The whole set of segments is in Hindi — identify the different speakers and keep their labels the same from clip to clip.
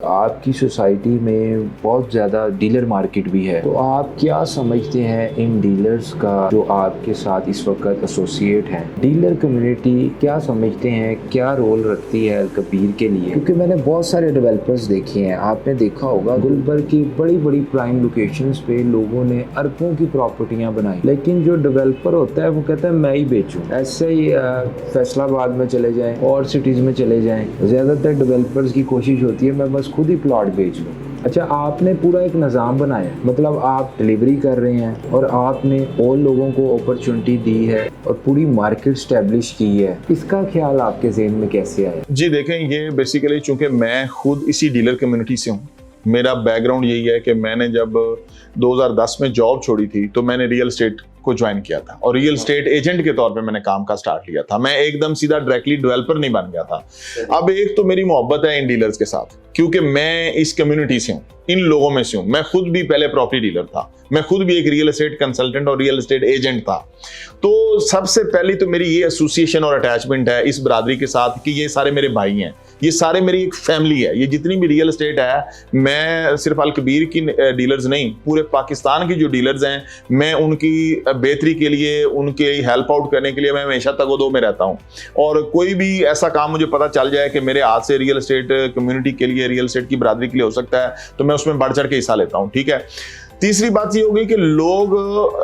Speaker 1: आपकी सोसाइटी में बहुत ज़्यादा डीलर मार्केट भी है, तो आप क्या समझते हैं इन डीलर्स का जो आपके साथ इस वक्त एसोसिएट हैं? डीलर कम्युनिटी क्या समझते हैं, क्या रोल रखती है कबीर के लिए? क्योंकि मैंने बहुत सारे डेवलपर्स देखे हैं, आपने देखा होगा गुलबर्ग की बड़ी बड़ी प्राइम लोकेशंस पे लोगों ने अरबों की प्रॉपर्टियां बनाई, लेकिन जो डेवलपर होता है वो कहता है मैं ही बेचूं। ऐसे ही फैसलाबाद में चले जाएं और सिटीज़ में चले जाएं, ज़्यादातर डेवलपर्स की कोशिश होती है मैं बस खुद ही प्लॉट बेच लूं। अच्छा, आपने पूरा एक निज़ाम बनाया, मतलब आप डिलीवरी कर रहे हैं और आपने और लोगों को अपॉर्चुनिटी दी है और पूरी मार्केट स्टैब्लिश की है। इसका ख्याल आपके ज़हन में कैसे आया?
Speaker 2: जी देखें, ये बेसिकली चूंकि मैं खुद इसी डीलर कम्युनिटी से हूँ, मेरा बैकग्राउंड यही है कि मैंने जब 2010 में जॉब छोड़ी थी तो मैंने रियल एस्टेट को ज्वाइन किया था और रियल एस्टेट एजेंट के तौर पे मैंने काम का स्टार्ट लिया था। मैं एकदम सीधा डायरेक्टली डेवलपर नहीं बन गया था। अब एक तो मेरी मोहब्बत है इन डीलर्स के साथ, क्योंकि मैं इस कम्युनिटी से हूँ, इन लोगों में से हूँ। मैं खुद भी पहले प्रॉपर्टी डीलर था, मैं खुद भी एक रियल एस्टेट कंसल्टेंट और रियल एस्टेट एजेंट था। तो सबसे पहली तो मेरी ये एसोसिएशन और अटैचमेंट है इस बरादरी के साथ कि ये सारे मेरे भाई हैं, ये सारे मेरी एक फैमिली है। ये जितनी भी रियल एस्टेट है, मैं सिर्फ अल कबीर की डीलर्स नहीं, पूरे पाकिस्तान की जो डीलर्स हैं, मैं उनकी बेहतरी के लिए, उनके हेल्प आउट करने के लिए मैं हमेशा तगोदो में रहता हूँ। और कोई भी ऐसा काम मुझे पता चल जाए कि मेरे हाथ से रियल एस्टेट कम्युनिटी के लिए, रियल एस्टेट की बरादरी के लिए हो सकता है, तो मैं उसमें बढ़ चढ़ के हिस्सा लेता हूँ। ठीक है। तीसरी बात ये होगी कि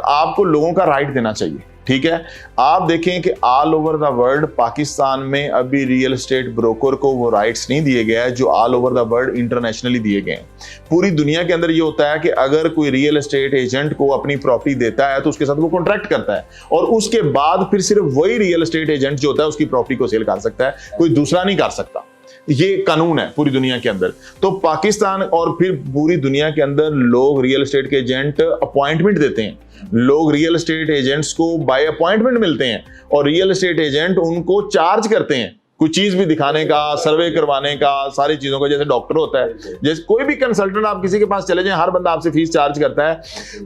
Speaker 2: आपको लोगों का राइट देना चाहिए। ठीक है। आप देखें कि all over the world Pakistan में अभी रियल एस्टेट ब्रोकर को वो राइट्स नहीं दिए गए हैं जो all over the world internationally दिए गए हैं। पूरी दुनिया के अंदर ये होता है कि अगर कोई रियल एस्टेट एजेंट को अपनी प्रॉपर्टी देता है तो उसके साथ वो कॉन्ट्रैक्ट करता है और उसके बाद फिर सिर्फ वही रियल एस्टेट एजेंट जो होता है उसकी प्रॉपर्टी को सेल कर सकता है, कोई दूसरा नहीं कर सकता। ये कानून है पूरी दुनिया के अंदर। तो पाकिस्तान और फिर पूरी दुनिया के अंदर लोग रियल एस्टेट के एजेंट अपॉइंटमेंट देते हैं, लोग रियल एस्टेट एजेंट्स को बाय अपॉइंटमेंट मिलते हैं और रियल एस्टेट एजेंट उनको चार्ज करते हैं कुछ चीज भी दिखाने का, सर्वे करवाने का, सारी चीजों का। जैसे डॉक्टर होता है, जैसे कोई भी कंसल्टेंट आप किसी के पास चले जाएं, हर बंदा आपसे फीस चार्ज करता है।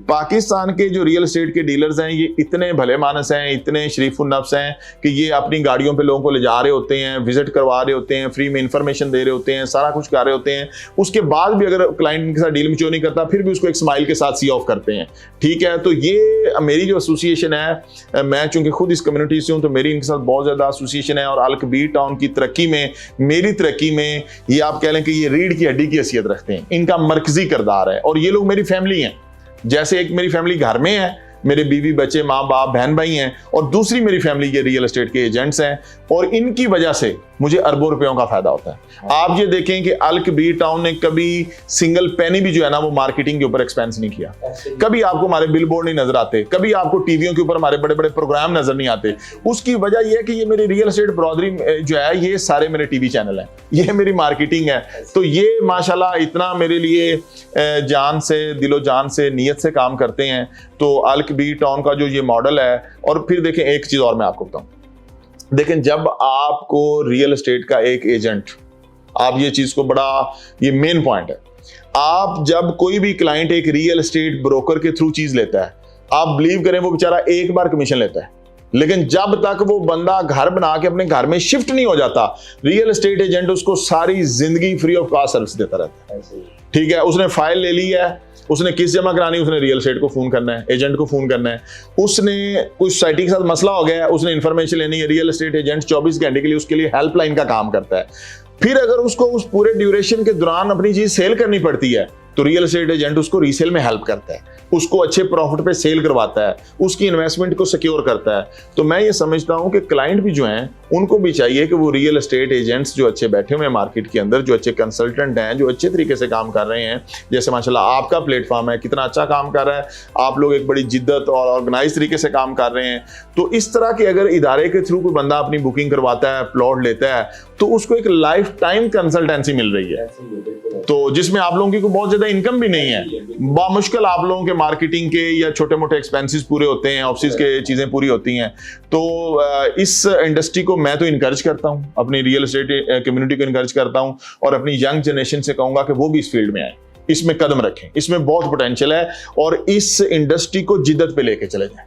Speaker 2: पाकिस्तान के जो रियल एस्टेट के डीलर्स हैं ये इतने भले मानस हैं, इतने शरीफुन नफ्स हैं कि ये अपनी गाड़ियों पे लोगों को ले जा रहे होते हैं, विजिट करवा रहे होते हैं, फ्री में इंफॉर्मेशन दे रहे होते हैं, सारा कुछ कर रहे होते हैं। उसके बाद भी अगर क्लाइंट के साथ डील मैच्योर नहीं करता फिर भी उसको एक स्माइल के साथ सी ऑफ करते हैं। ठीक है। तो ये मेरी जो एसोसिएशन है, मैं चूंकि खुद इस कम्युनिटी से हूँ तो मेरी इनके साथ बहुत ज्यादा एसोसिएशन है। और अल कबीर टाउन की तरक्की में, मेरी तरक्की में, ये आप कह लें कि ये रीढ़ की हड्डी की हैसियत रखते हैं, इनका मरकजी किरदार है। और ये लोग मेरी फैमिली हैं। जैसे एक मेरी फैमिली घर में है, मेरे बीवी बच्चे, माँ बाप, बहन भाई हैं, और दूसरी मेरी फैमिली ये रियल एस्टेट के एजेंट्स हैं और इनकी वजह से मुझे अरबों रुपयों का फायदा होता है। आप ये देखें कि अल कबीर टाउन ने कभी सिंगल पेनी भी जो है ना वो मार्केटिंग के ऊपर एक्सपेंस नहीं किया। कभी आपको हमारे बिलबोर्ड नहीं नजर आते, कभी आपको टीवियों के ऊपर हमारे बड़े बड़े प्रोग्राम नजर नहीं आते। उसकी वजह यह है कि ये मेरी रियल एस्टेट ब्रॉदरी जो है, ये सारे मेरे टीवी चैनल हैं, ये मेरी मार्केटिंग है। तो ये माशाल्लाह इतना मेरे लिए जान से, दिलो जान से, नीयत से काम करते हैं। तो अल कबीर टाउन का जो ये मॉडल है। और फिर देखें एक चीज और मैं आपको बताऊं, देखें जब आपको रियल एस्टेट का एक एजेंट, आप ये चीज को बड़ा, ये मेन पॉइंट है, आप जब कोई भी क्लाइंट एक रियल एस्टेट ब्रोकर के थ्रू चीज लेता है, आप बिलीव करें वो बेचारा एक बार कमीशन लेता है, लेकिन जब तक वो बंदा घर बना के अपने घर में शिफ्ट नहीं हो जाता, रियल एस्टेट एजेंट उसको सारी जिंदगी फ्री ऑफ कॉस्ट सर्विस देता रहता है। ठीक है। उसने फाइल ले ली है, उसने किस जमा करानी, उसने रियल एस्टेट को फोन करना है, एजेंट को फोन करना है। उसने कुछ सोसाइटी के साथ मसला हो गया है, उसने इंफॉर्मेशन लेनी है, रियल एस्टेट एजेंट 24 घंटे के लिए उसके लिए हेल्पलाइन का काम करता है। फिर अगर उसको उस पूरे ड्यूरेशन के दौरान अपनी चीज सेल करनी पड़ती है तो रियल एस्टेट एजेंट उसको रीसेल में हेल्प करता है, उसको अच्छे प्रॉफिट पे सेल करवाता है, उसकी इन्वेस्टमेंट को सिक्योर करता है। तो मैं ये समझता हूं कि क्लाइंट भी जो हैं उनको भी चाहिए कि वो रियल एस्टेट एजेंट्स जो अच्छे बैठे हुए हैं मार्केट के अंदर, जो अच्छे कंसल्टेंट हैं, जो अच्छे तरीके से काम कर रहे हैं, जैसे माशाल्लाह आपका प्लेटफॉर्म है, कितना अच्छा काम कर रहा है, आप लोग एक बड़ी जिद्दत और ऑर्गेनाइज तरीके से काम कर रहे हैं। तो इस तरह के अगर इदारे के थ्रू कोई बंदा अपनी बुकिंग करवाता है, प्लॉट लेता है, तो उसको एक लाइफ टाइम कंसल्टेंसी मिल रही है, तो जिसमें आप लोगों की कोई बहुत ज्यादा इनकम भी नहीं है। बामुश्किल आप लोगों के मार्केटिंग के या छोटे मोटे एक्सपेंसेस पूरे होते हैं, ऑफिस के चीजें पूरी होती हैं। तो इस इंडस्ट्री को मैं तो इनकरेज करता हूं, अपनी रियल एस्टेट कम्युनिटी को इनकरेज करता हूं और अपनी यंग जनरेशन से कहूंगा कि वो भी इस फील्ड में आए, इसमें कदम रखें, इसमें बहुत पोटेंशियल है और इस इंडस्ट्री को जिद्दत पे लेके चले जाएं।